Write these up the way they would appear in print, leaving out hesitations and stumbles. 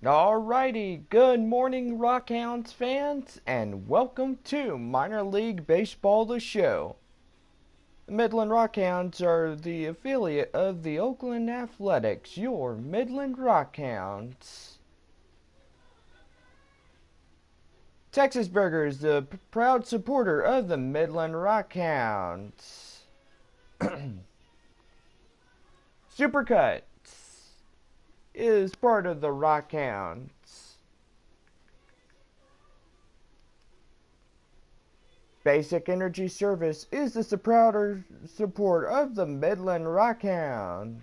Alrighty, good morning Rockhounds fans, and welcome to Minor League Baseball the Show. The Midland Rockhounds are the affiliate of the Oakland Athletics, your Midland Rockhounds. Texas Burger is the proud supporter of the Midland Rockhounds. Supercuts is part of the Rockhounds. Basic Energy Service is the prouder support of the Midland Rockhounds.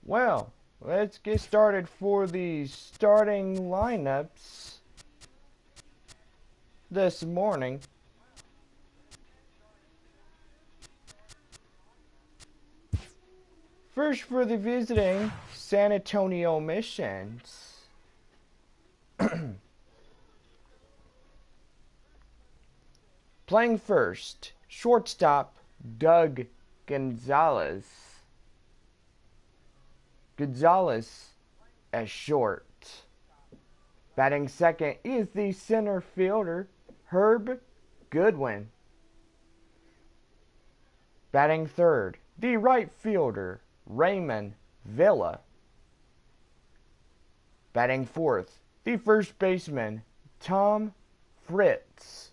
Well, let's get started for the starting lineups this morning. First for the visiting San Antonio Missions. Playing first, shortstop Doug Gonzalez. Gonzalez as short. Batting second is the center fielder Herb Goodwin. Batting third, the right fielder Raymond Villa. Batting fourth, the first baseman Tom Fritz.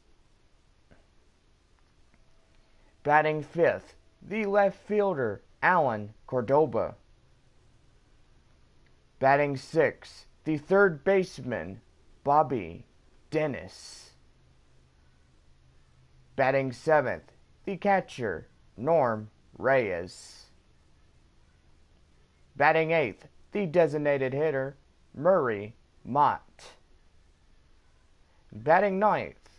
Batting fifth, the left fielder Alan Cordoba. Batting sixth, the third baseman Bobby Dennis. Batting seventh, the catcher Norm Reyes. Batting eighth, the designated hitter Murray Mott. Batting ninth,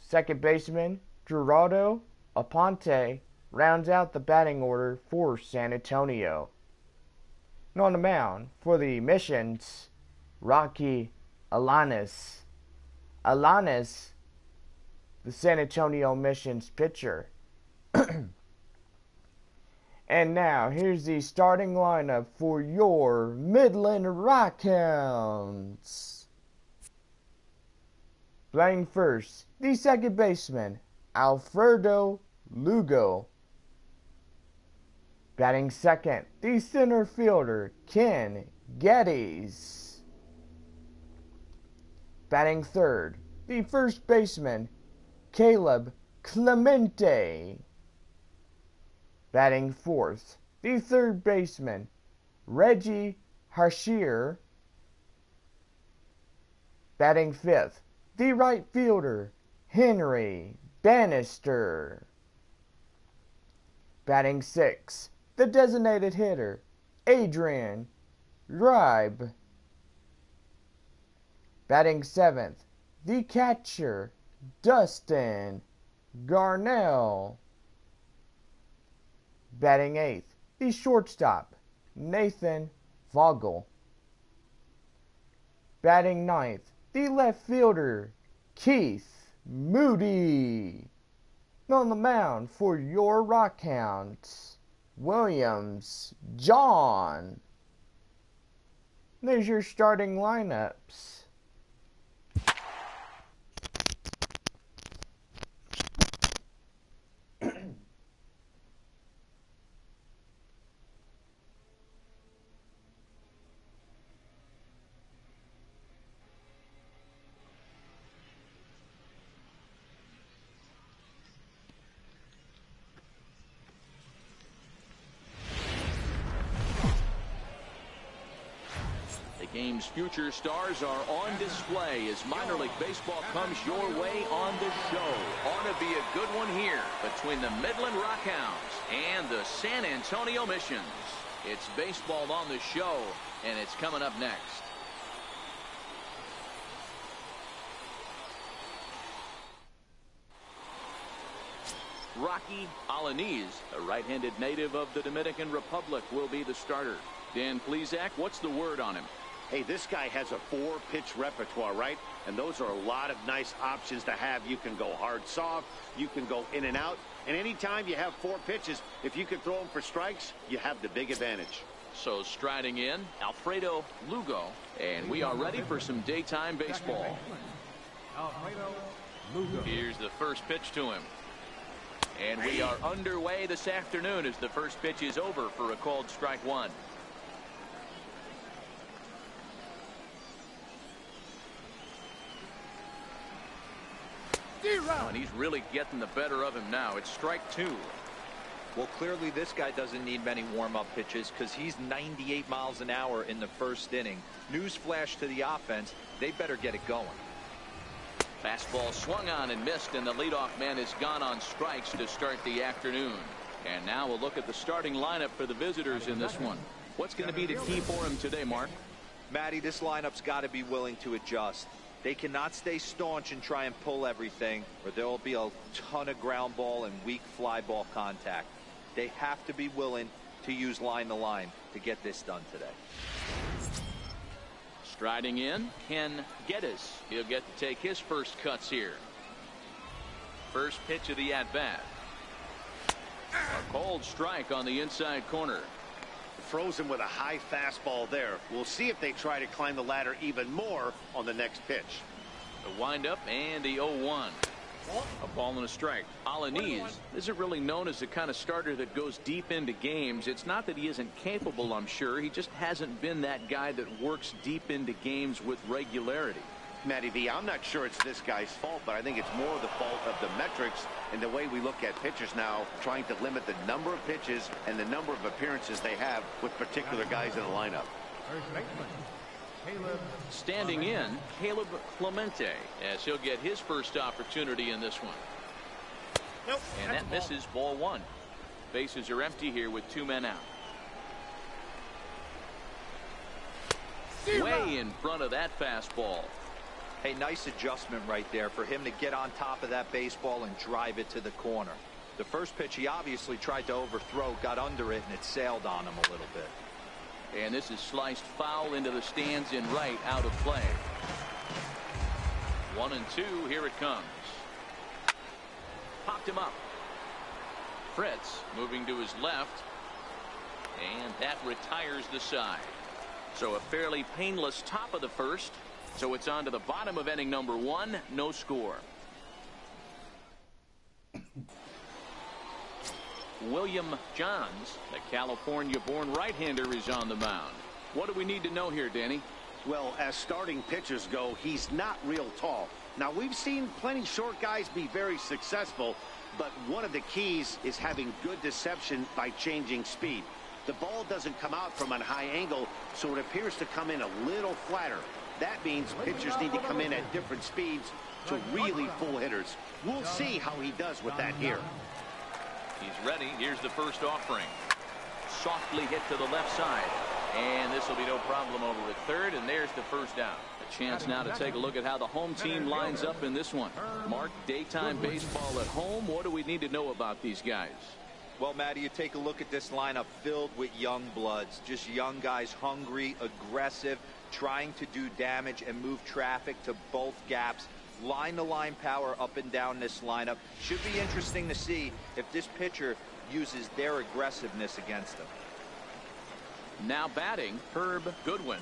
second baseman Gerardo Aponte rounds out the batting order for San Antonio. And on the mound for the Missions, Rocky Alanis. Alanis, the San Antonio Missions pitcher. And now, here's the starting lineup for your Midland Rockhounds. Playing first, the second baseman, Alfredo Lugo. Batting second, the center fielder, Ken Geddes. Batting third, the first baseman, Caleb Clemente. Batting fourth, the third baseman, Reggie Hashir. Batting fifth, the right fielder, Henry Bannister. Batting sixth, the designated hitter, Adrian Gribe. Batting seventh, the catcher, Dustin Garnell. Batting eighth, the shortstop, Nathan Vogel. Batting ninth, the left fielder, Keith Moody. On the mound for your Rockhounds, Williams John. There's your starting lineups. The game's future stars are on display as minor league baseball comes your way on the show. Ought to be a good one here between the Midland Rockhounds and the San Antonio Missions. It's baseball on the show, and it's coming up next. Rocky Alaniz, a right-handed native of the Dominican Republic, will be the starter. Dan Plesac, what's the word on him? Hey, this guy has a 4-pitch repertoire, right? And those are a lot of nice options to have. You can go hard, soft. You can go in and out. And anytime you have 4 pitches, if you can throw them for strikes, you have the big advantage. So striding in, Alfredo Lugo. And we are ready for some daytime baseball. Here's the first pitch to him. And we are underway this afternoon as the first pitch is over for a called strike one. And he's really getting the better of him now. It's strike 2. Well, clearly this guy doesn't need many warm-up pitches because he's 98 miles an hour in the first inning. Newsflash to the offense, they better get it going. Fastball swung on and missed, and the leadoff man has gone on strikes to start the afternoon. And now we'll look at the starting lineup for the visitors in this one. What's going to be the key for him today, Mark? Matty, this lineup's got to be willing to adjust. They cannot stay staunch and try and pull everything, or there will be a ton of ground ball and weak fly ball contact. They have to be willing to use line to line to get this done today. Striding in, Ken Geddes. He'll get to take his first cuts here. First pitch of the at-bat. A cold strike on the inside corner. Frozen with a high fastball there. We'll see if they try to climb the ladder even more on the next pitch. The windup and the 0-1. A ball and a strike. Alaniz isn't really known as the kind of starter that goes deep into games. It's not that he isn't capable, I'm sure. He just hasn't been that guy that works deep into games with regularity. Matty V, I'm not sure it's this guy's fault, but I think it's more the fault of the metrics and the way we look at pitchers now, trying to limit the number of pitches and the number of appearances they have with particular guys in the lineup. Standing in, Caleb Clemente, as he'll get his first opportunity in this one. And that misses, ball 1. Bases are empty here with 2 men out. Way in front of that fastball. Hey, nice adjustment right there for him to get on top of that baseball and drive it to the corner. The first pitch he obviously tried to overthrow, got under it, and it sailed on him a little bit. And this is sliced foul into the stands in right, out of play. 1-2, here it comes. Popped him up. Fritz moving to his left. And that retires the side. So a fairly painless top of the first. So it's on to the bottom of inning number 1. No score. William Johns, the California-born right-hander, is on the mound. What do we need to know here, Danny? Well, as starting pitchers go, he's not real tall. Now, we've seen plenty short guys be very successful, but one of the keys is having good deception by changing speed. The ball doesn't come out from a high angle, so it appears to come in a little flatter. That means pitchers need to come in at different speeds to really fool hitters. We'll see how he does with that here. He's ready. Here's the first offering. Softly hit to the left side. And this will be no problem over at third. And there's the first out. A chance now to take a look at how the home team lines up in this one. Mark, daytime baseball at home. What do we need to know about these guys? Well, Matty, you take a look at this lineup filled with young bloods. Just young guys, hungry, aggressive, trying to do damage and move traffic to both gaps. Line-to-line power up and down this lineup. Should be interesting to see if this pitcher uses their aggressiveness against them. Now batting, Herb Goodwin.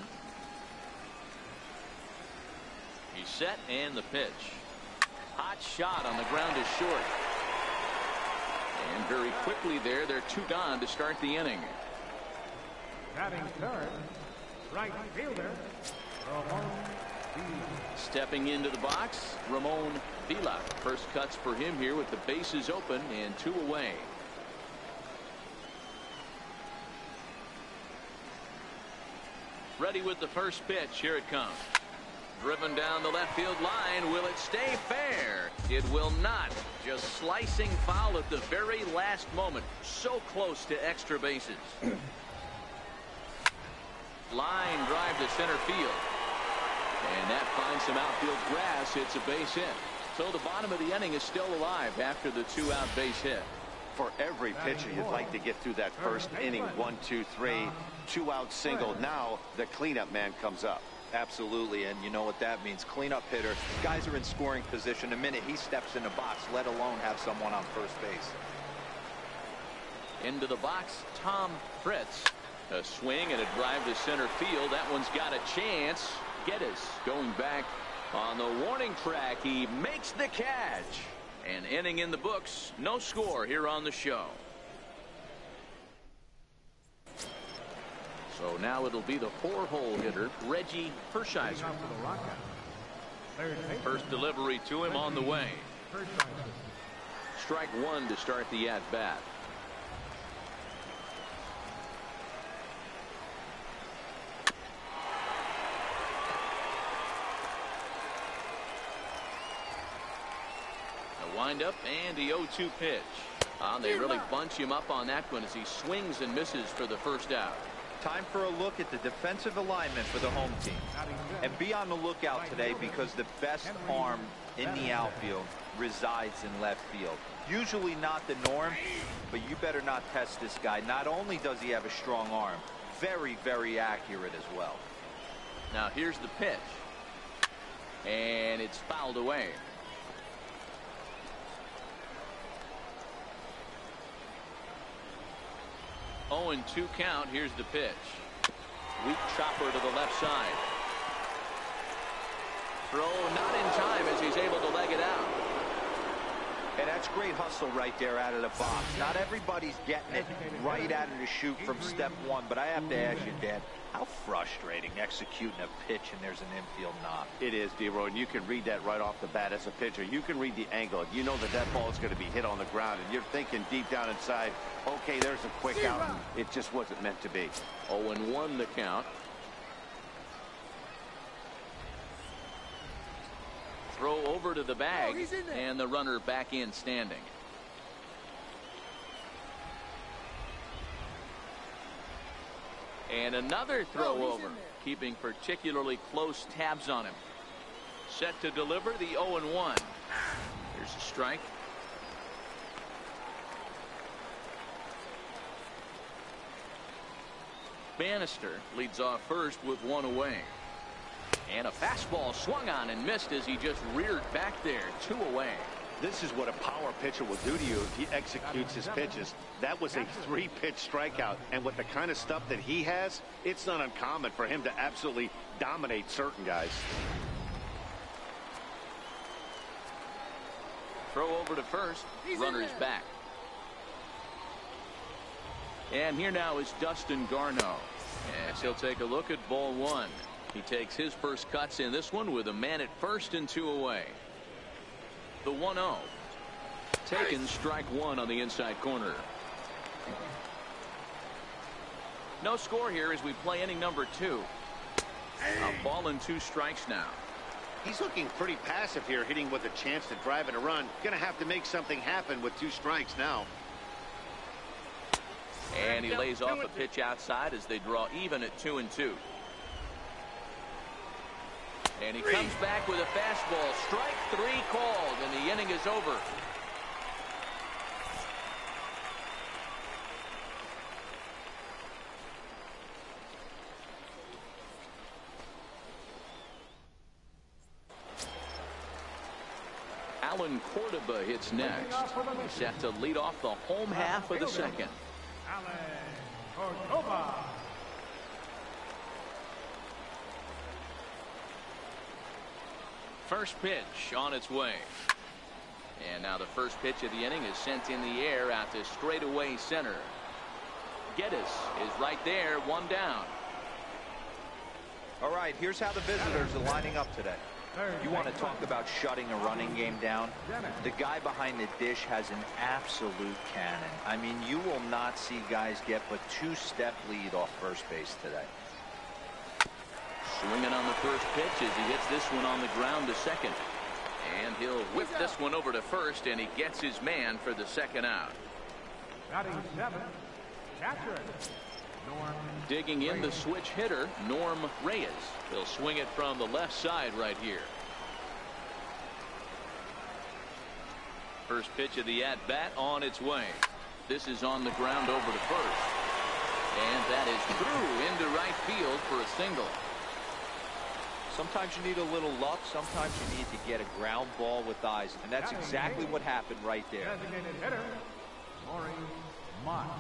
He's set, and the pitch. Hot shot on the ground is short. And very quickly there, they're 2 gone to start the inning. Batting third, right fielder, Ramon Villa. Stepping into the box, Ramon Villa. First cuts for him here with the bases open and 2 away. Ready with the first pitch. Here it comes. Driven down the left field line. Will it stay fair? It will not. Just slicing foul at the very last moment. So close to extra bases. Line drive to center field. And that finds some outfield grass. It's a base hit. So the bottom of the inning is still alive after the 2-out base hit. For every pitcher, you'd like to get through that first inning. 1, 2, 3, 2-out single. Now the cleanup man comes up. Absolutely, and you know what that means. Cleanup hitter. Guys are in scoring position the minute he steps in the box, let alone have someone on first base. Into the box, Tom Fritz. A swing and a drive to center field. That one's got a chance. Geddes going back on the warning track. He makes the catch. An inning in the books. No score here on the show. So now it'll be the 4-hole hitter, Reggie Hershiser. First delivery to him on the way. Strike one to start the at-bat. The windup and the 0-2 pitch. They really bunch him up on that one as he swings and misses for the first out. Time for a look at the defensive alignment for the home team. And be on the lookout today because the best arm in the outfield resides in left field. Usually not the norm, but you better not test this guy. Not only does he have a strong arm, very, very accurate as well. Now here's the pitch. And it's fouled away. 0-2 count. Here's the pitch. Weak chopper to the left side. Throw not in time as he's able to leg it out. And that's great hustle right there out of the box. Not everybody's getting it right out of the chute from step one, but I have to ask you, Dan, how frustrating executing a pitch and there's an infield knock. It is, D-Roy, and you can read that right off the bat as a pitcher. You can read the angle. You know that that ball is going to be hit on the ground, and you're thinking deep down inside, okay, there's a quick out, and it just wasn't meant to be. 0-1 the count. Throw over to the bag, and the runner back in standing. And another throw over, keeping particularly close tabs on him. Set to deliver the 0-1. Here's a strike. Bannister leads off first with one away. And a fastball swung on and missed as he just reared back there. 2 away. This is what a power pitcher will do to you if he executes his pitches. That was a 3-pitch strikeout, and with the kind of stuff that he has, it's not uncommon for him to absolutely dominate certain guys. Throw over to first. Runner's back. And here now is Dustin Garneau. As he'll take a look at ball one. He takes his first cuts in this one with a man at first and 2 away. The 1-0. Taken strike one on the inside corner. No score here as we play inning number 2. A ball and 2 strikes now. He's looking pretty passive here, hitting with a chance to drive in a run. Gonna have to make something happen with 2 strikes now. And he lays off a pitch outside as they draw even at 2-2. And he comes back with a fastball. Strike 3 called, and the inning is over. Alan Cordoba hits next. He's set to lead off the home half of the second. Alan Cordoba. First pitch on its way. And now the first pitch of the inning is sent in the air out to straightaway center. Geddes is right there, 1 down. All right, here's how the visitors are lining up today. You want to talk about shutting a running game down? The guy behind the dish has an absolute cannon. I mean, you will not see guys get but 2-step lead off first base today. Swinging on the first pitch as he hits this one on the ground to second. And he'll whip this one over to first, and he gets his man for the second out. Batting 7, catcher, Norm. Digging in the switch hitter, Norm Reyes. He'll swing it from the left side right here. First pitch of the at-bat on its way. This is on the ground over to first. And that is through into right field for a single. Sometimes you need a little luck. Sometimes you need to get a ground ball with eyes. And that's exactly what happened right there. Designated hitter, Maurice Mott.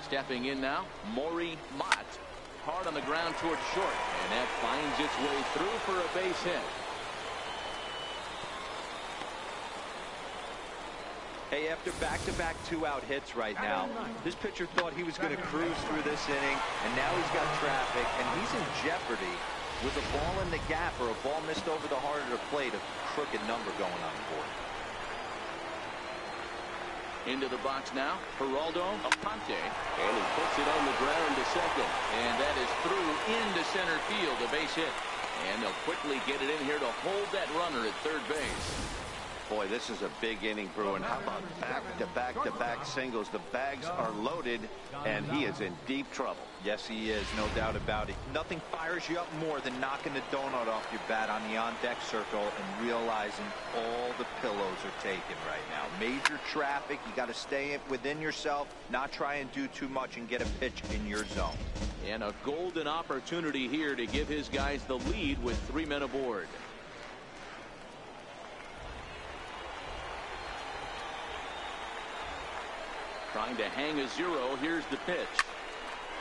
Stepping in now, Maurice Mott. Hard on the ground towards short, and that finds its way through for a base hit. Hey, after back-to-back two-out hits right now, this pitcher thought he was going to cruise through this inning, and now he's got traffic, and he's in jeopardy with a ball in the gap or a ball missed over the heart of the plate, a crooked number going on the board. Into the box now, Geraldo Aponte, and he puts it on the ground to second, and that is through into center field, a base hit, and they'll quickly get it in here to hold that runner at third base. Boy, this is a big inning, Bruin. How about back-to-back singles? The bags are loaded, and he is in deep trouble. Yes, he is, no doubt about it. Nothing fires you up more than knocking the donut off your bat on the on-deck circle and realizing all the pillows are taken right now. Major traffic. You got to stay within yourself, not try and do too much and get a pitch in your zone. And a golden opportunity here to give his guys the lead with 3 men aboard. Trying to hang a zero. Here's the pitch.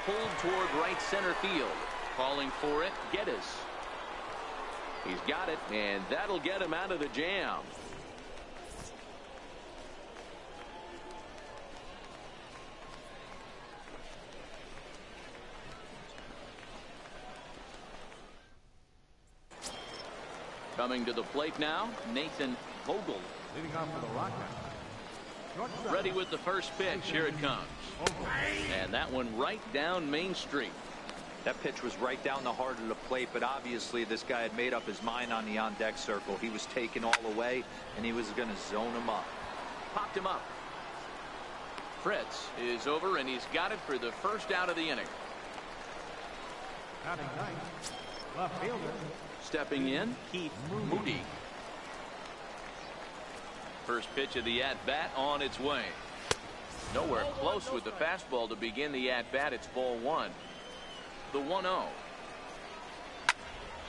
Pulled toward right center field. Calling for it, Geddes. He's got it, and that'll get him out of the jam. Coming to the plate now, Nathan Vogel. Leading off for the Rockhounds. Ready with the first pitch. Here it comes. And that one right down Main Street. That pitch was right down the heart of the plate, but obviously this guy had made up his mind on the on-deck circle. He was taken all the way, and he was going to zone him up. Popped him up. Fritz is over, and he's got it for the first out of the inning. Batting ninth, left fielder. Stepping in, Keith Moody. First pitch of the at-bat on its way. Nowhere close with the fastball to begin the at-bat. It's ball one. The 1-0.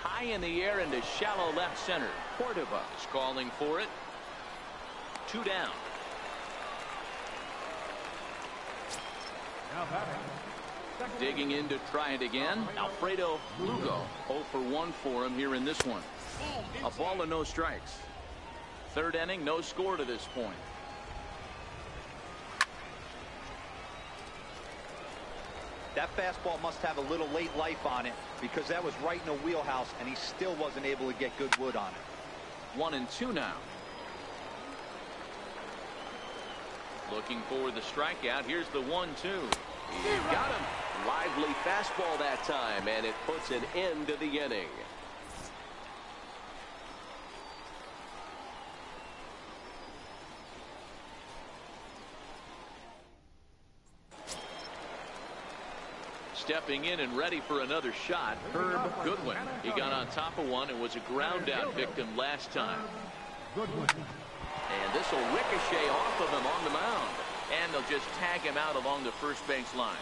High in the air into shallow left center. Cordova is calling for it. 2 down. Now batting. Digging in to try it again. Alfredo Lugo. 0 for 1 for him here in this one. A ball and no strikes. Third inning, no score to this point. That fastball must have a little late life on it because that was right in the wheelhouse, and he still wasn't able to get good wood on it. 1-2 now. Looking for the strikeout. Here's the 1-2. He got him. Lively fastball that time, and it puts an end to the inning. Stepping in and ready for another shot, Herb Goodwin. He got on top of one and was a ground out victim last time. Goodwin. And this will ricochet off of him on the mound. And they'll just tag him out along the first base line.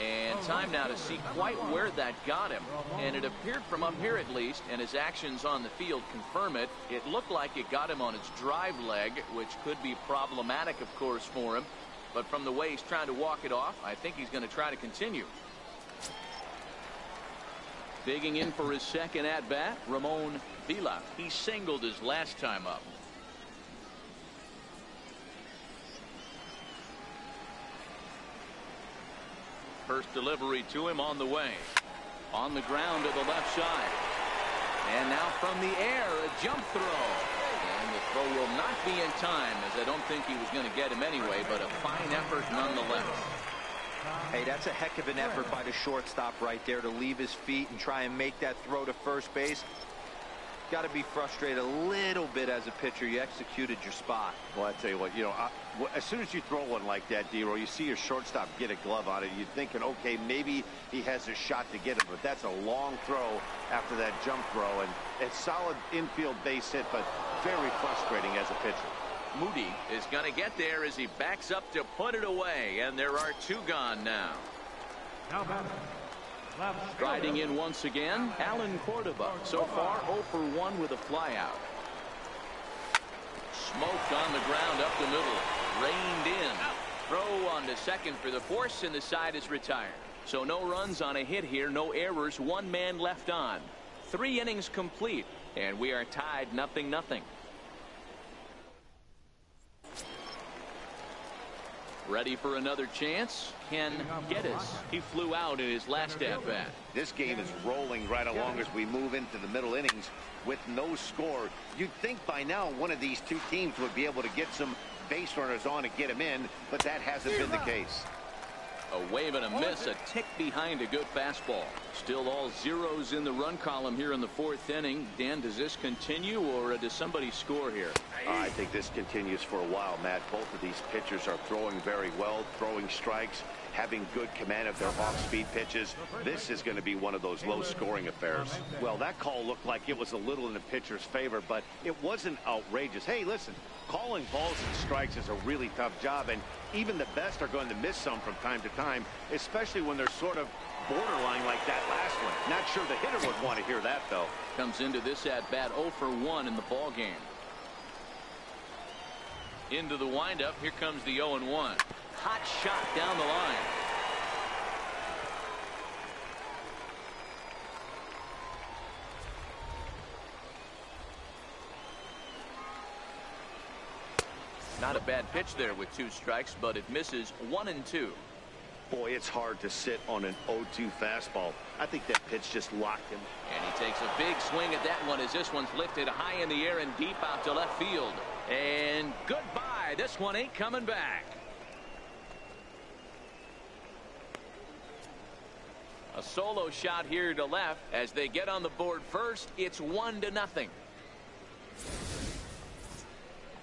And time now to see quite where that got him. And it appeared from up here at least, and his actions on the field confirm it. It looked like it got him on his drive leg, which could be problematic, of course, for him. But from the way he's trying to walk it off, I think he's going to try to continue. Digging in for his second at-bat, Ramon Vila. He singled his last time up. First delivery to him on the way. On the ground to the left side. And now from the air, a jump throw. And the throw will not be in time, as I don't think he was going to get him anyway, but a fine effort nonetheless. Hey, that's a heck of an effort by the shortstop right there to leave his feet and try and make that throw to first base. got to be frustrated a little bit as a pitcher. You executed your spot. Well, I tell you what, as soon as you throw one like that, D-Roll, you see your shortstop get a glove on it. You're thinking, okay, maybe he has a shot to get it, but that's a long throw after that jump throw, and a solid infield base hit, but very frustrating as a pitcher. Moody is going to get there as he backs up to put it away, and there are 2 gone now. Now batting. Left Striding fielder. in once again, Alan Cordova. So far, 0 for 1 with a flyout. Smoked on the ground up the middle. Reined in. Throw on to second for the force, and the side is retired. So no runs on a hit here, no errors, 1 man left on. 3 innings complete, and we are tied 0-0. Ready for another chance? Ken Geddes. He flew out in his last at-bat. This game is rolling right along as we move into the middle innings with no score. You'd think by now one of these 2 teams would be able to get some base runners on and get them in, but that hasn't been the case. A wave and a miss, a tick behind a good fastball. Still all zeros in the run column here in the 4th inning. Dan, does this continue, or does somebody score here? I think this continues for a while, Matt. Both of these pitchers are throwing very well, throwing strikes, having good command of their off-speed pitches. This is going to be one of those low-scoring affairs. Well, that call looked like it was a little in the pitcher's favor, but it wasn't outrageous. Hey, listen, calling balls and strikes is a really tough job, and even the best are going to miss some from time to time, especially when they're sort of borderline like that last one. Not sure the hitter would want to hear that, though. Comes into this at-bat 0 for 1 in the ball game. Into the windup. Here comes the 0-1. Hot shot down the line. Not a bad pitch there with 2 strikes, but it misses 1 and 2. Boy, it's hard to sit on an 0-2 fastball. I think that pitch just locked him. And he takes a big swing at that one as this one's lifted high in the air and deep out to left field. And goodbye. This one ain't coming back. A solo shot here to left as they get on the board first. It's 1-0.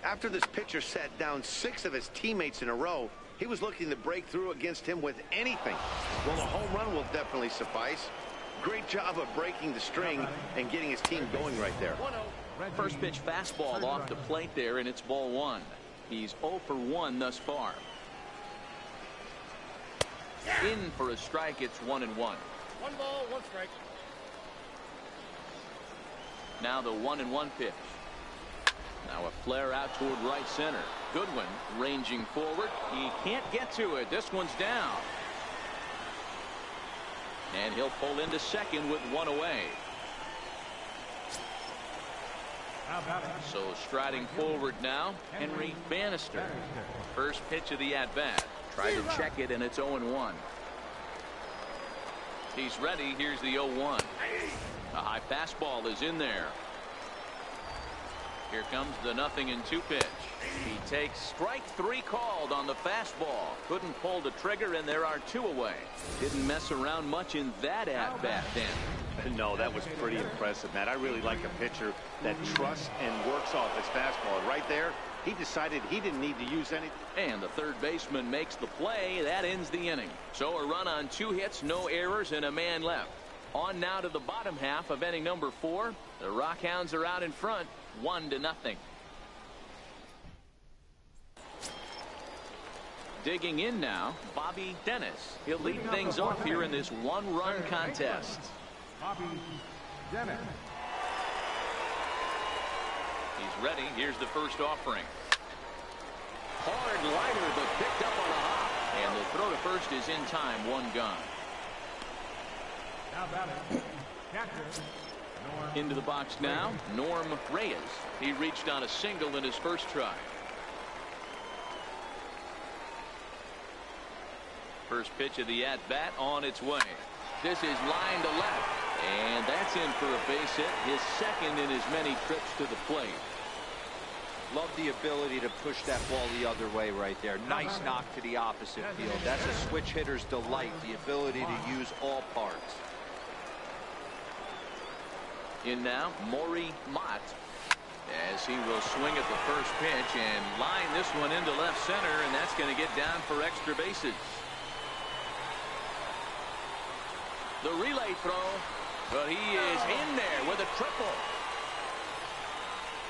After this pitcher sat down 6 of his teammates in a row, he was looking to break through against him with anything. Well, a home run will definitely suffice. Great job of breaking the string and getting his team going right there. First pitch fastball off the plate there, and it's ball 1. He's 0 for 1 thus far. In for a strike. It's 1-1. 1 ball, 1 strike. Now the 1-1 pitch. Now a flare out toward right center. Goodwin ranging forward. He can't get to it. This one's down. And he'll pull into second with 1 away. So striding forward now, Henry Bannister. First pitch of the at-bat. Try to check it, and it's 0-1. He's ready. Here's the 0-1. A high fastball is in there. Here comes the 0-2 pitch. He takes strike 3 called on the fastball. Couldn't pull the trigger, and there are 2 away. Didn't mess around much in that at-bat then. No, that was pretty impressive, Matt. I really like a pitcher that trusts and works off his fastball. And right there, he decided he didn't need to use anything. And the third baseman makes the play. That ends the inning. So a run on 2 hits, no errors, and a man left. On now to the bottom half of inning number 4. The Rockhounds are out in front, 1-0. Digging in now, Bobby Dennis. He'll lead things off here in this 1-run contest. Bobby Dennis. He's ready. Here's the first offering. Hard liner, but picked up on a hop. And the throw to first is in time. 1 gone. Now batting. Catcher. Norm. Into the box now, Norm Reyes. He reached on a single in his first try. First pitch of the at-bat on its way. This is line to left. And that's in for a base hit, his second in as many trips to the plate. Love the ability to push that ball the other way right there. Nice knock to the opposite field. That's a switch hitter's delight, the ability to use all parts. In now, Maury Mott, as he will swing at the first pitch and line this one into left center, and that's going to get down for extra bases. The relay throw, but he is in there with a triple.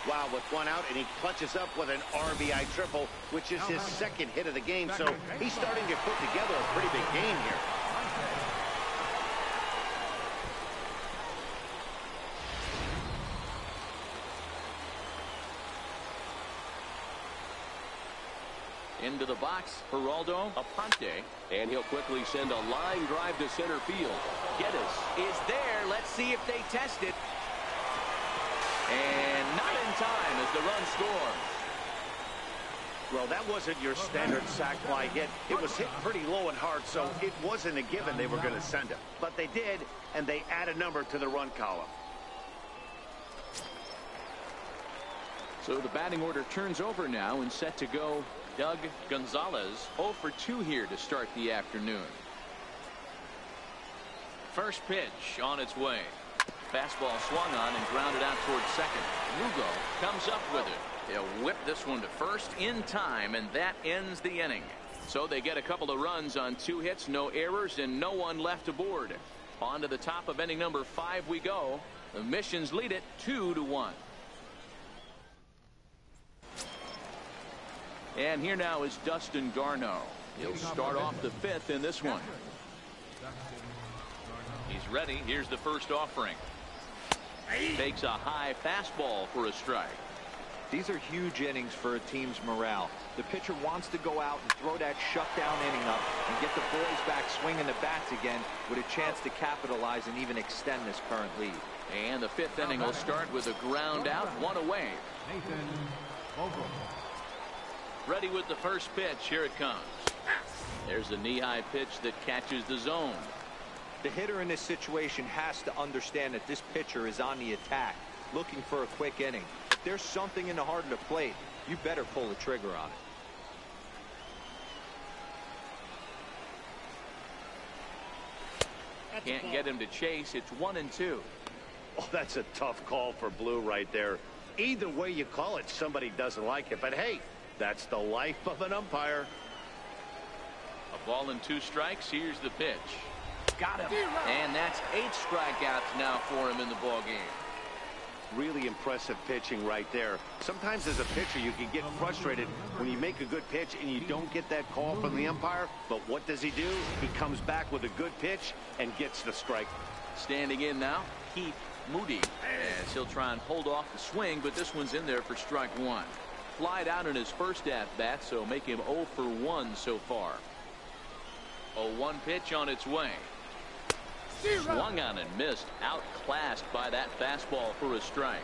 Wow, with one out, and he clutches up with an RBI triple, which is his second hit of the game, so he's starting to put together a pretty big game here. Into the box, Geraldo Aponte. And he'll quickly send a line drive to center field. Geddes is there. Let's see if they test it. And not in time as the run scores. Well, that wasn't your standard sac fly hit. It was hit pretty low and hard, so it wasn't a given they were going to send it. But they did, and they add a number to the run column. So the batting order turns over now and set to go. Doug Gonzalez 0 for 2 here to start the afternoon. First pitch on its way. Fastball swung on and grounded out towards second. Lugo comes up with it. He'll whip this one to first in time, and that ends the inning. So they get a couple of runs on 2 hits, no errors, and no one left aboard. On to the top of inning number 5 we go. The Missions lead it 2-1. And here now is Dustin Garneau. He'll start off the 5th in this one. He's ready. Here's the first offering. Takes a high fastball for a strike. These are huge innings for a team's morale. The pitcher wants to go out and throw that shutdown inning up and get the boys back swinging the bats again with a chance to capitalize and even extend this current lead. And the 5th inning will start with a ground out, 1 away. Ready with the first pitch. Here it comes. There's a knee-high pitch that catches the zone. The hitter in this situation has to understand that this pitcher is on the attack, looking for a quick inning. If there's something in the heart of the plate, you better pull the trigger on it. Can't get him to chase. It's 1-2. Oh, that's a tough call for Blue right there. Either way you call it, somebody doesn't like it. But hey, that's the life of an umpire. A ball and 2 strikes. Here's the pitch. Got him. And that's 8 strikeouts now for him in the ball game. Really impressive pitching right there. Sometimes as a pitcher you can get frustrated when you make a good pitch and you don't get that call from the umpire. But what does he do? He comes back with a good pitch and gets the strike. Standing in now, Keith Moody, as he'll try and hold off the swing, but this one's in there for strike 1. Flied out in his first at-bat, so make him 0 for 1 so far. 0-1 pitch on its way. Swung on and missed, outclassed by that fastball for a strike.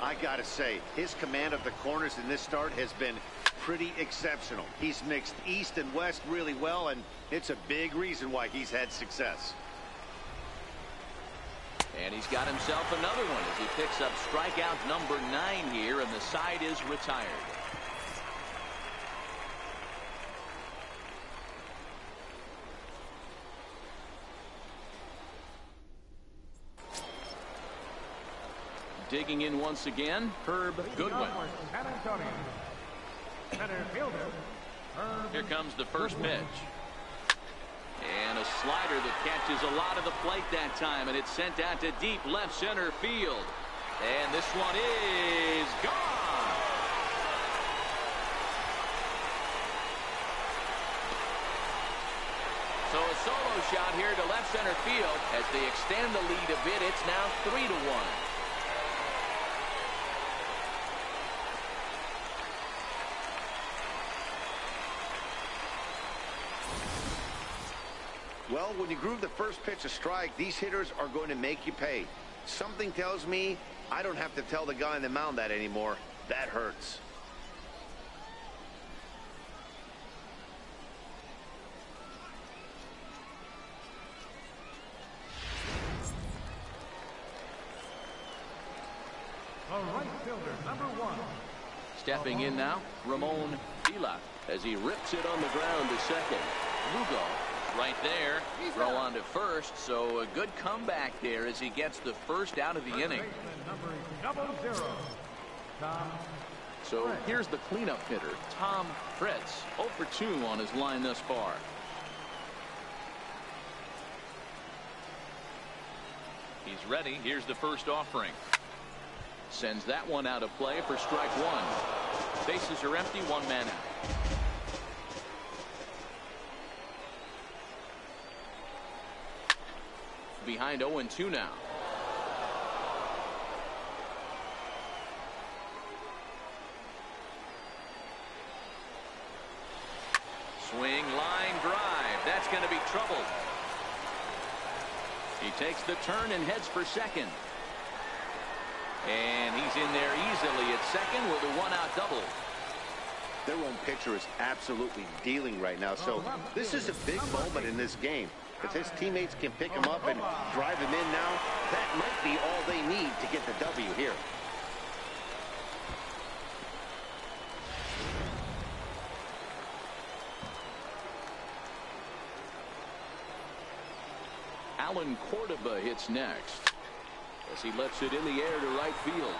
I gotta say, his command of the corners in this start has been pretty exceptional. He's mixed east and west really well, and it's a big reason why he's had success. And he's got himself another one as he picks up strikeout number 9 here, and the side is retired. Digging in once again, Herb Goodwin. Here comes the first pitch. And a slider that catches a lot of the plate that time, and it's sent out to deep left center field. And this one is gone. So a solo shot here to left center field as they extend the lead a bit. It's now 3-1. Well, when you groove the first pitch a strike, these hitters are going to make you pay. Something tells me I don't have to tell the guy on the mound that anymore. That hurts. The right fielder, number 1. Stepping in now, Ramon Vila, as he rips it on the ground to second. Lugo Right there. Throw on to first. So a good comeback there as he gets the first out of the inning. Number 0. Tom. So here's the cleanup hitter, Tom Fritz. 0 for 2 on his line thus far. He's ready. Here's the first offering. Sends that one out of play for strike one. Bases are empty, 1 man out. Behind 0-2 now. Swing, line drive. That's going to be trouble. He takes the turn and heads for second. And he's in there easily at second with a 1-out double. Their own pitcher is absolutely dealing right now. So this is a big moment in this game. If his teammates can pick him up and drive him in now, that might be all they need to get the W here. Alan Cordoba hits next as he lets it in the air to right field.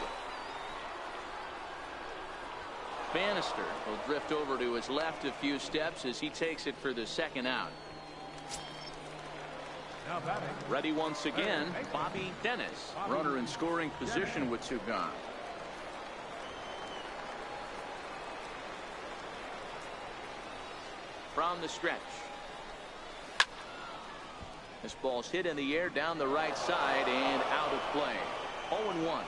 Bannister will drift over to his left a few steps as he takes it for the second out. Ready once again, Bobby Dennis. Runner in scoring position with 2 gone. From the stretch. This ball's hit in the air down the right side and out of play. 0-1.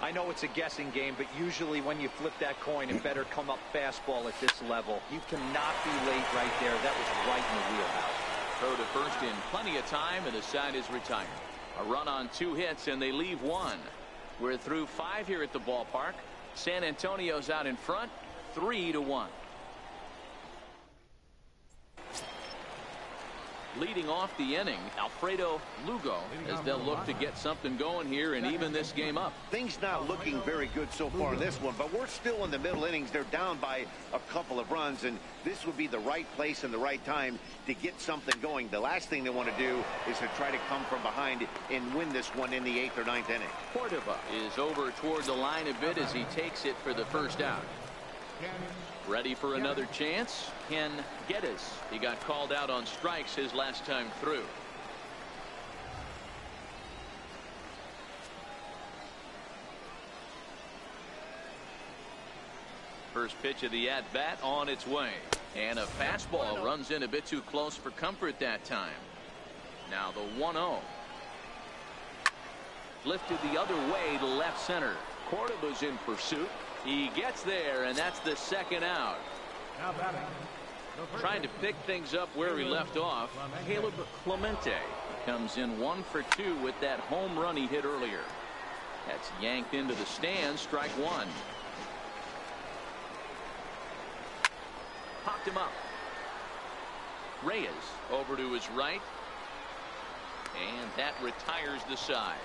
I know it's a guessing game, but usually when you flip that coin, it better come up fastball at this level. You cannot be late right there. That was right in the wheelhouse. Throw to first in plenty of time, and the side is retired. A run on 2 hits, and they leave 1. We're through 5 here at the ballpark. San Antonio's out in front, 3-1. Leading off the inning, Alfredo Lugo, as they'll look to get something going here and even this game up. Things not looking very good so far in this one, but we're still in the middle innings. They're down by a couple of runs, and this would be the right place and the right time to get something going. The last thing they want to do is to try to come from behind and win this one in the 8th or 9th inning. Cordoba is over toward the line a bit as he takes it for the first out. Ready for another chance? Ken Geddes. He got called out on strikes his last time through. First pitch of the at-bat on its way. And a fastball runs in a bit too close for comfort that time. Now the 1-0. Lifted the other way to left center. Cordoba's in pursuit. He gets there, and that's the second out. Trying to pick things up where he left off. Caleb Clemente comes in 1 for 2 with that home run he hit earlier. That's yanked into the stands. Strike 1. Popped him up. Reyes over to his right. And that retires the side.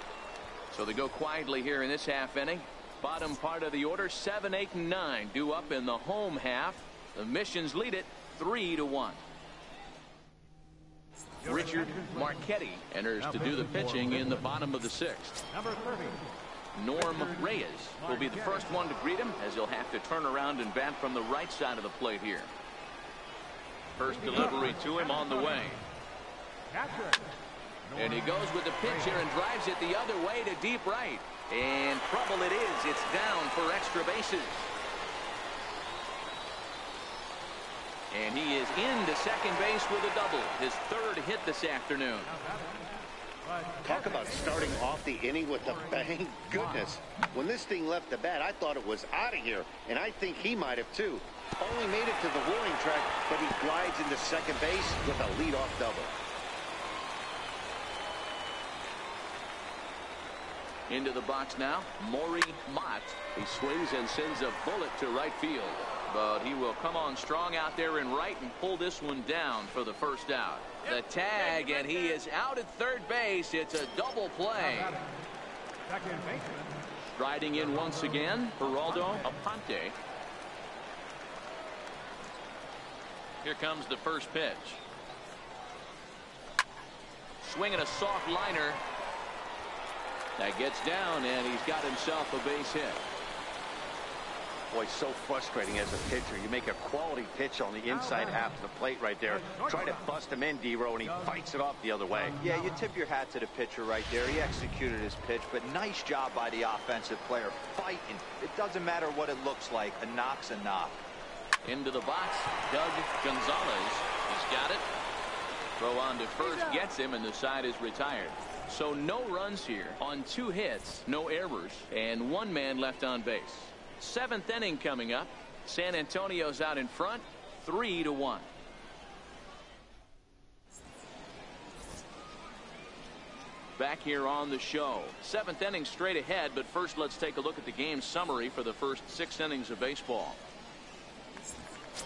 So they go quietly here in this half inning. Bottom part of the order, 7, 8, and 9 due up in the home half. The Missions lead it 3-1. Richard Marchetti enters to do the pitching in the bottom of the 6th. Norm Reyes will be the first one to greet him as he'll have to turn around and bat from the right side of the plate here. First delivery to him on the way. And he goes with the pitch here and drives it the other way to deep right. And trouble it is. It's down for extra bases. And he is into second base with a double. His 3rd hit this afternoon. Talk about starting off the inning with a bang. Goodness. When this thing left the bat, I thought it was out of here. And I think he might have too. Only made it to the warning track, but he glides into second base with a leadoff double. Into the box now, Maury Mott. He swings and sends a bullet to right field. But he will come on strong out there in right and pull this one down for the first out. The tag, and he is out at third base. It's a double play. Striding in once again, Geraldo Aponte. Here comes the first pitch. swinging a soft liner. That gets down, and he's got himself a base hit. Boy, so frustrating as a pitcher. You make a quality pitch on the inside half of the plate right there. Try to bust him in, D-Row, and he fights it off the other way. Yeah, you tip your hat to the pitcher right there. He executed his pitch, but nice job by the offensive player. Fighting. It doesn't matter what it looks like. A knock's a knock. Into the box, Doug Gonzalez. He's got it. Throw on to first gets him, and the side is retired. So no runs here on 2 hits, no errors, and 1 man left on base. 7th inning coming up. San Antonio's out in front, 3-1. Back here on the show. 7th inning straight ahead, but first let's take a look at the game summary for the first 6 innings of baseball.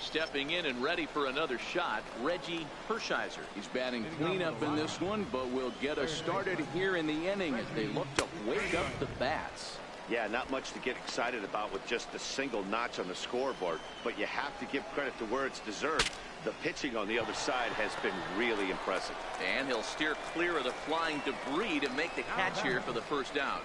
Stepping in and ready for another shot, Reggie Hershiser. He's batting cleanup in this one, but will get us started here in the inning as they look to wake up the bats. Yeah, not much to get excited about with just a single notch on the scoreboard, but you have to give credit to where it's deserved. The pitching on the other side has been really impressive. And he'll steer clear of the flying debris to make the catch here for the first out.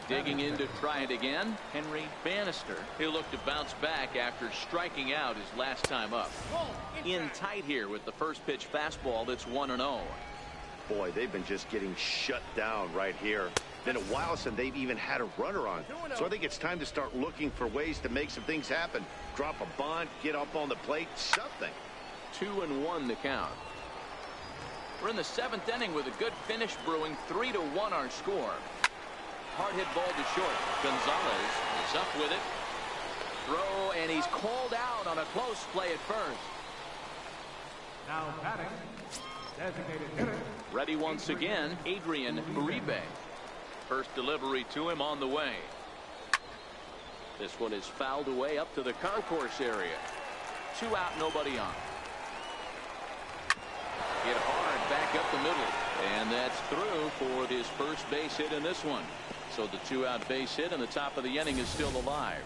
Digging in to try it again, Henry Bannister. He'll look to bounce back after striking out his last time up. In tight here with the first pitch fastball that's 1-0. Boy, they've been just getting shut down right here. Been a while since they've even had a runner on. So I think it's time to start looking for ways to make some things happen. Drop a bunt, get up on the plate, something. 2-1 the count. We're in the 7th inning with a good finish brewing. 3-1 our score. Hard hit ball to short. Gonzalez is up with it. Throw, and he's called out on a close play at first. Now batting, designated hitter. Ready once again, Adrian Uribe. First delivery to him on the way. This one is fouled away up to the concourse area. 2 out, nobody on. Hit hard back up the middle, and that's through for his first base hit in this one. So the 2-out base hit, and the top of the inning is still alive.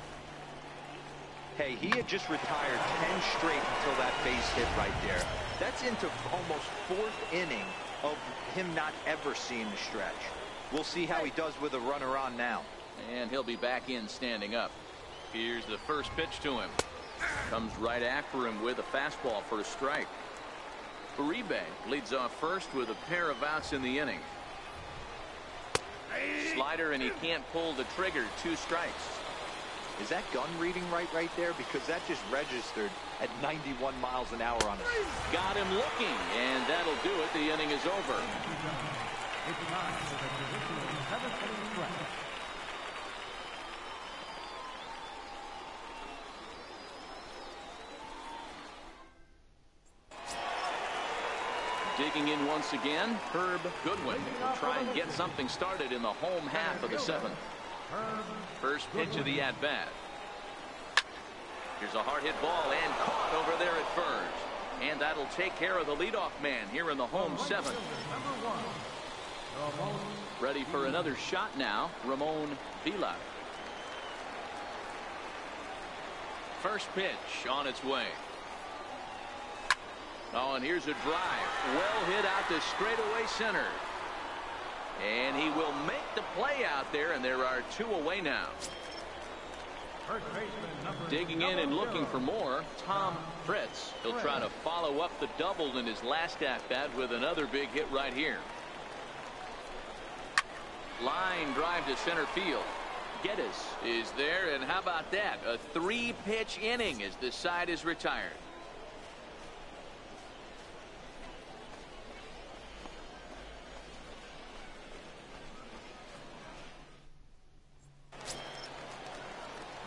Hey, he had just retired 10 straight until that base hit right there. That's into almost 4th inning of him not ever seeing the stretch. We'll see how he does with a runner on now. And he'll be back in standing up. Here's the first pitch to him. Comes right after him with a fastball for a strike. Uribe leads off first with a pair of outs in the inning. Slider, and he can't pull the trigger. 2 strikes. Is that gun reading right there? Because that just registered at 91 miles an hour on it. Got him looking, and that'll do it. The inning is over. Digging in once again, Herb Goodwin will try and get something started in the home half of the 7th. First pitch of the at-bat. Here's a hard hit ball and caught over there at first. And that'll take care of the leadoff man here in the home 7th. Ready for another shot now, Ramon Vila. First pitch on its way. Oh, and here's a drive. Well hit out to straightaway center. And he will make the play out there, and there are 2 away now. Digging in and looking for more, Tom Fritz. He'll try to follow up the double in his last at-bat with another big hit right here. Line drive to center field. Geddes is there, and how about that? A 3-pitch inning as this side is retired.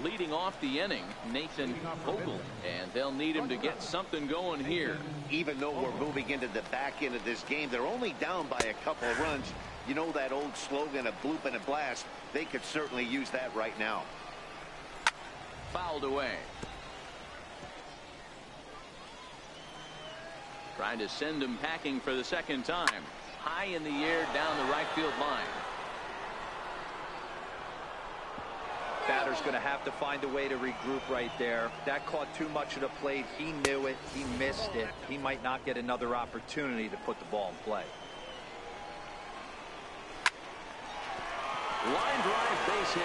Leading off the inning, Nathan Vogel, and they'll need him to get something going here. Even though we're moving into the back end of this game, they're only down by a couple of runs. You know that old slogan, a bloop and a blast. They could certainly use that right now. Fouled away. Trying to send him packing for the second time. High in the air down the right field line. Batter's going to have to find a way to regroup right there. That caught too much of the plate. He knew it. He missed it. He might not get another opportunity to put the ball in play. Line drive, base hit.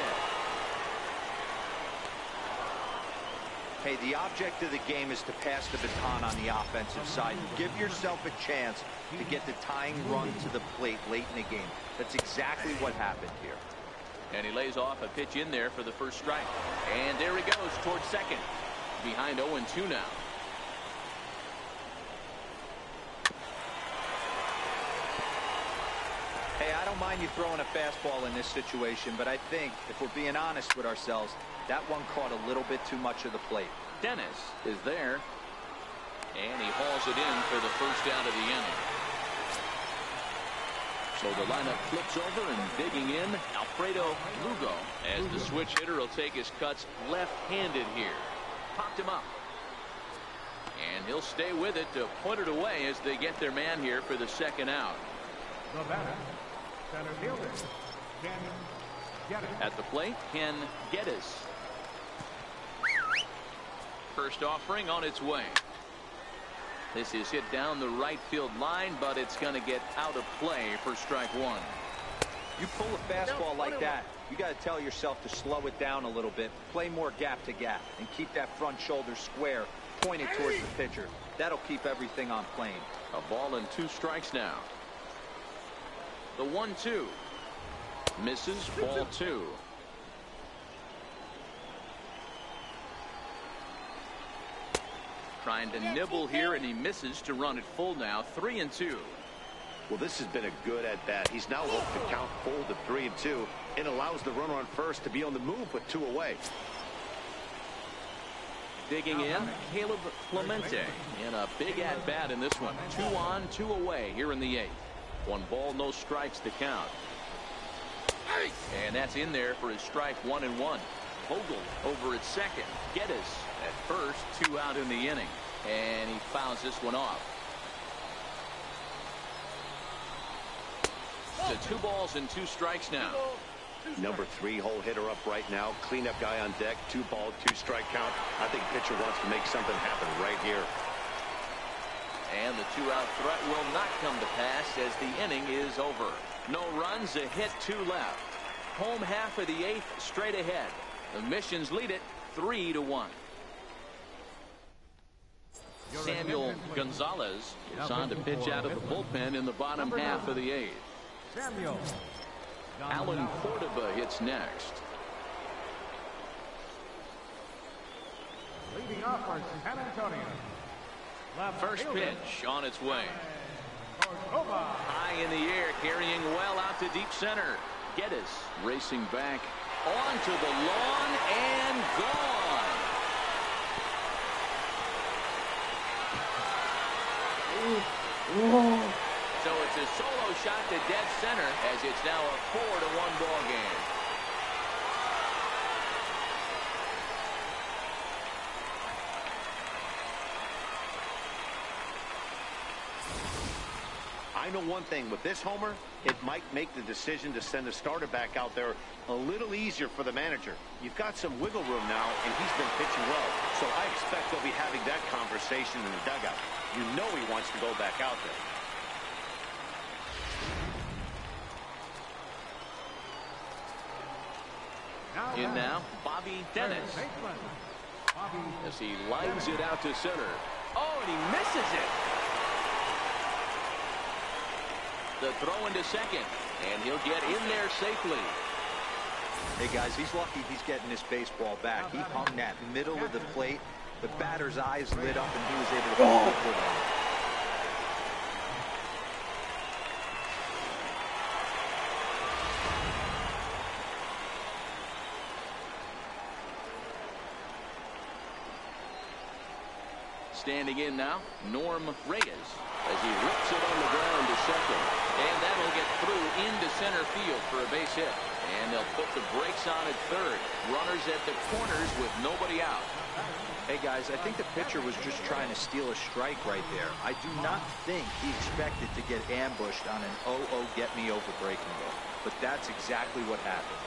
Hey, the object of the game is to pass the baton on the offensive side. Give yourself a chance to get the tying run to the plate late in the game. That's exactly what happened here. And he lays off a pitch in there for the first strike. And there he goes towards second. Behind 0-2 now. Hey, I don't mind you throwing a fastball in this situation, but I think, if we're being honest with ourselves, that one caught a little bit too much of the plate. Dennis is there. And he hauls it in for the first out of the inning. So the lineup flips over, and digging in, Alfredo Lugo, as the switch hitter will take his cuts left-handed here. Popped him up. And he'll stay with it to put it away as they get their man here for the second out. The batter, center fielder, Ken Geddes. At the plate, Ken Geddes. First offering on its way. This is hit down the right field line, but it's going to get out of play for strike one. You pull a fastball like that, you got to tell yourself to slow it down a little bit, play more gap to gap, and keep that front shoulder square, pointed towards the pitcher. That'll keep everything on plane. A ball and 2 strikes now. The 1-2. Misses, ball 2. Trying to nibble here, and he misses to run it full now. 3-2. Well, this has been a good at-bat. He's now worked the count full to 3-2 and allows the runner on first to be on the move with 2 away. Digging in, Caleb Clemente in a big at-bat in this one. 2 on, 2 away here in the 8th. 1 ball, no strikes to count. And that's in there for his strike 1-1. Vogel over at second. Geddes at first. 2 out in the inning. And he fouls this one off. So 2 balls and 2 strikes now. Number 3 hole hitter up right now. Cleanup guy on deck. 2 ball, 2 strike count. I think pitcher wants to make something happen right here. And the 2-out threat will not come to pass as the inning is over. No runs, a hit, 2 left. Home half of the 8th straight ahead. The Missions lead it 3-1. Samuel Gonzalez is on to pitch out of the bullpen in the bottom half of the 8th. Samuel. Alan Cordoba hits next. Leading off for San Antonio. Left First fielder, pitch on its way. Cordoba. High in the air, carrying well out to deep center. Geddes racing back onto the lawn and gone. So it's a solo shot to dead center as it's now a 4-1 ball game. I know one thing with this homer, it might make the decision to send a starter back out there a little easier for the manager. You've got some wiggle room now, and he's been pitching well, so I expect they'll be having that conversation in the dugout. You know he wants to go back out there. In now, Bobby Dennis as he lines it out to center. Oh, and he misses it. The throw into second, and he'll get in there safely. Hey, guys, he's lucky he's getting this baseball back. He hung that middle of the plate. The batter's eyes lit up, and he was able to pull it with him. Standing in now, Norm Reyes as he rips it on the ground to second. And that'll get through into center field for a base hit. And they'll put the brakes on at third. Runners at the corners with nobody out. Hey, guys, I think the pitcher was just trying to steal a strike right there. I do not think he expected to get ambushed on an 0-0 get-me-over breaking ball. But that's exactly what happened.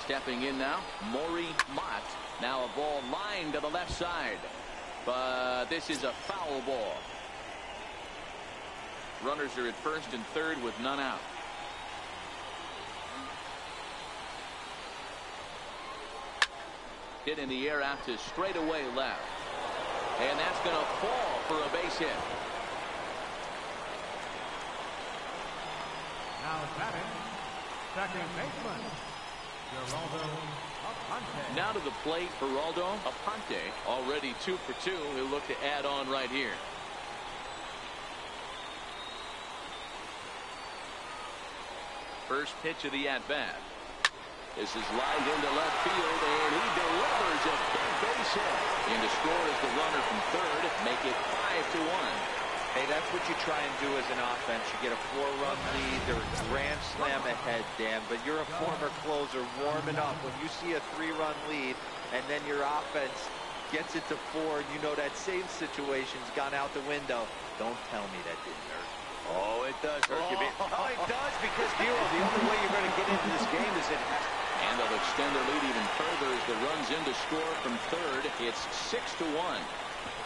Stepping in now, Maury Mott. Now a ball lined to the left side. But this is a foul ball. Runners are at first and third with none out. Hit in the air out to straightaway left. And that's going to fall for a base hit. Now batting, second baseman, Geraldo Aponte. Now to the plate, Geraldo Aponte, already 2 for 2. He'll look to add on right here. First pitch of the at-bat. This is lined into left field, and he delivers a big base hit. In to score is the runner from third, make it 5-1. Hey, that's what you try and do as an offense. You get a 4-run lead. They're a grand slam ahead, Dan, but you're a former closer warming up. When you see a 3-run lead and then your offense gets it to 4 and you know that save situation's gone out the window, don't tell me that didn't hurt. Oh, it does hurt you. Oh, it does, because, Hero, the only way you're going to get into this game is it has to. And they'll extend their lead even further as the runs in to score from third. It's 6-1.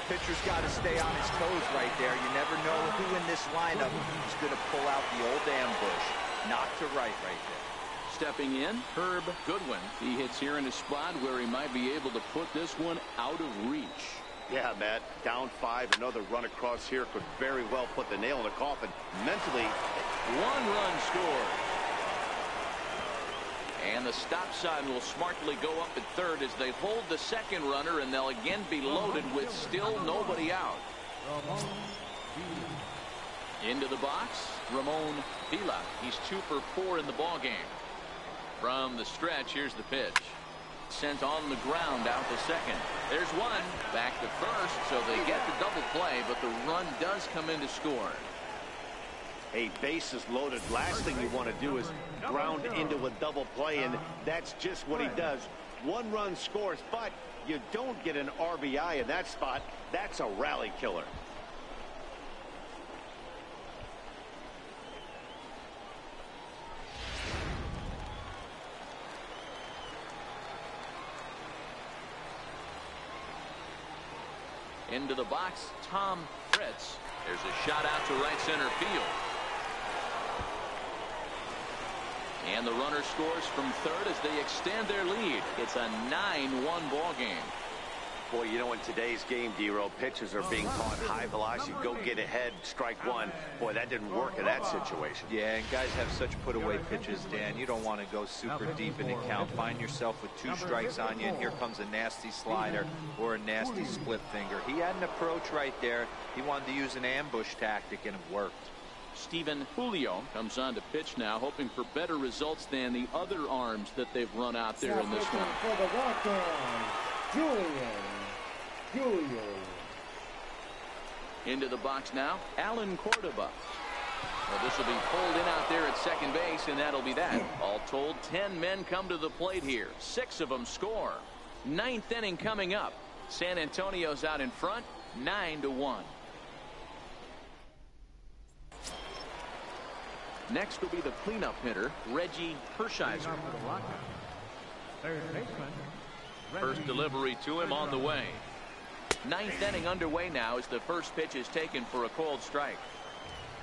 Pitcher's got to stay on his toes right there. You never know who in this lineup is going to pull out the old ambush. Knock to right there. Stepping in, Herb Goodwin. He hits here in a spot where he might be able to put this one out of reach. Yeah, Matt, down 5, another run across here could very well put the nail in the coffin. Mentally, 1 run scored. And the stop sign will smartly go up at third as they hold the second runner, and they'll again be loaded with still nobody out. Into the box, Ramon Vila. He's 2 for 4 in the ballgame. From the stretch, here's the pitch. Sent on the ground out to second. There's one. Back to first, so they get the double play, but the run does come in to score. a base is loaded. Last thing you want to do is ground into a double play, and that's just what he does. 1 run scores, but you don't get an RBI in that spot. That's a rally killer. Into the box, Tom Fritz. There's a shot out to right center field. And the runner scores from third as they extend their lead. It's a 9-1 ball game. Boy, you know, in today's game, D-Row, pitches are being caught high velocity. Go get ahead, strike one. Boy, that didn't work in that situation. Yeah, and guys have such put-away pitches, Dan. You don't want to go super deep in the count. Find yourself with 2 strikes on you, and here comes a nasty slider or a nasty split finger. He had an approach right there. He wanted to use an ambush tactic, and it worked. Stephen Julio comes on to pitch now, hoping for better results than the other arms that they've run out there in this one. For the Rockhounds, Julio. Into the box now, Alan Cordova. Well, this will be pulled in out there at second base, and that'll be that. All told, 10 men come to the plate here. 6 of them score. 9th inning coming up. San Antonio's out in front, 9-1. Next will be the cleanup hitter, Reggie Hershiser. Third baseman. First delivery to him on the way. 9th inning underway now as the first pitch is taken for a cold strike.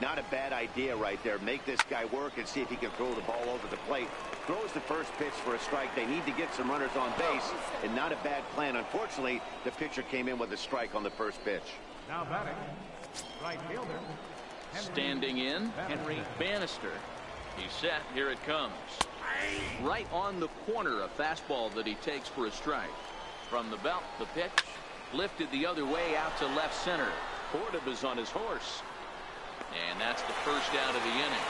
Not a bad idea right there. Make this guy work and see if he can throw the ball over the plate. Throws the first pitch for a strike. They need to get some runners on base, and not a bad plan. Unfortunately, the pitcher came in with a strike on the first pitch. Now batting, right fielder. Standing in, Henry Bannister. He's set. Here it comes. Right on the corner, a fastball that he takes for a strike. From the belt, the pitch lifted the other way out to left center. Cordova's on his horse. And that's the first out of the inning.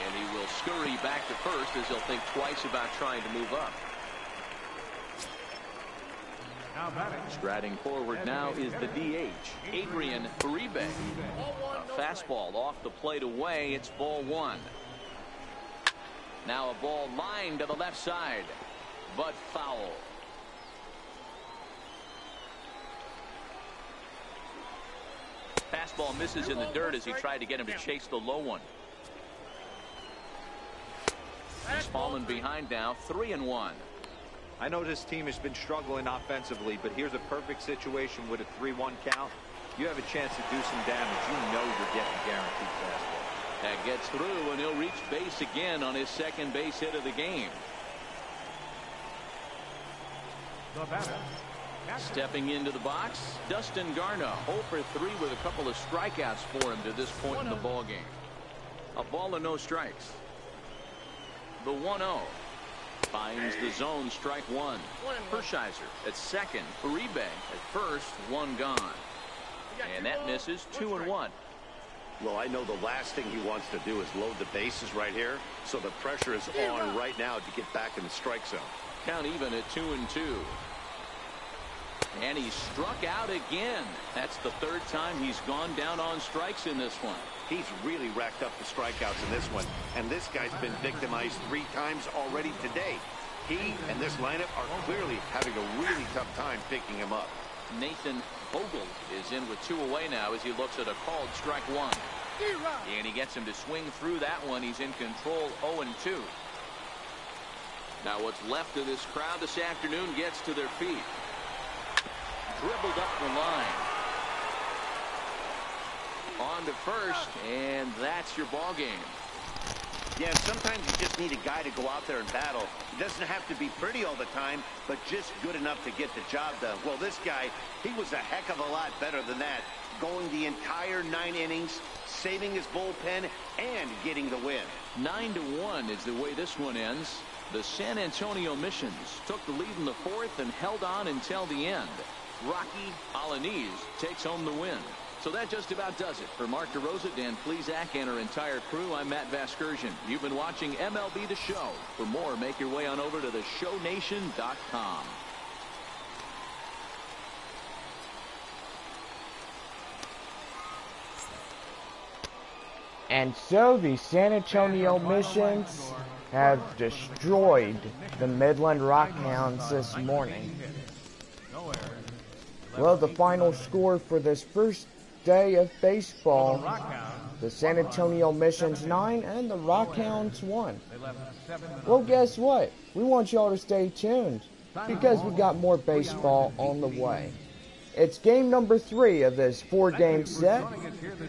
And he will scurry back to first as he'll think twice about trying to move up. Now batting. Striding forward now is the DH, Adrian Uribe. A fastball off the plate away. It's ball 1. Now a ball lined to the left side, but foul. Fastball misses in the dirt as he tried to get him to chase the low one. He's fallen behind now, 3-1. I know this team has been struggling offensively, but here's a perfect situation with a 3-1 count. You have a chance to do some damage. You know you're getting guaranteed fastball. That gets through, and he'll reach base again on his second base hit of the game. The batter. Stepping into the box, Dustin Garno, 0 for 3 with a couple of strikeouts for him to this point in the ballgame. A ball and no strikes. The 1-0. Finds the zone, strike one. Hershiser at second. Uribe at first, one gone. And that misses, 2-1. Well, I know the last thing he wants to do is load the bases right here, so the pressure is on right now to get back in the strike zone. Count even at 2-2. And he's struck out again. That's the third time he's gone down on strikes in this one. He's really racked up the strikeouts in this one, and this guy's been victimized 3 times already today. He and this lineup are clearly having a really tough time picking him up. Nathan Vogel is in with 2 away now as he looks at a called strike one. And he gets him to swing through that one. He's in control, 0-2. Now what's left of this crowd this afternoon gets to their feet. Dribbled up the line. On to first, and that's your ball game. Yeah, sometimes you just need a guy to go out there and battle. He doesn't have to be pretty all the time, but just good enough to get the job done. Well, this guy, he was a heck of a lot better than that, going the entire 9 innings, saving his bullpen, and getting the win. 9-1 is the way this one ends. The San Antonio Missions took the lead in the 4th and held on until the end. Rocky Alanis takes home the win. So that just about does it. For Mark DeRosa, Dan Plesac, and our entire crew, I'm Matt Vasgersian. You've been watching MLB The Show. For more, make your way on over to theshownation.com. And so the San Antonio Missions have destroyed the Midland Rockhounds this morning. Well, the final score for this first day of baseball, the San Antonio Missions 9 and the Rockhounds 1. Well, guess what? We want y'all to stay tuned because we got more baseball on the way. It's game number 3 of this 4-game set.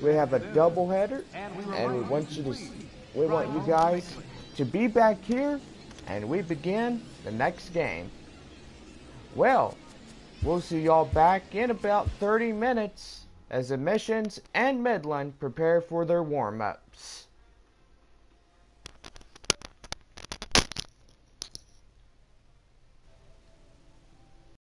We have a doubleheader, and we want you guys to be back here, and we begin the next game. Well, we'll see y'all back in about 30 minutes as the Missions and Midland prepare for their warm-ups.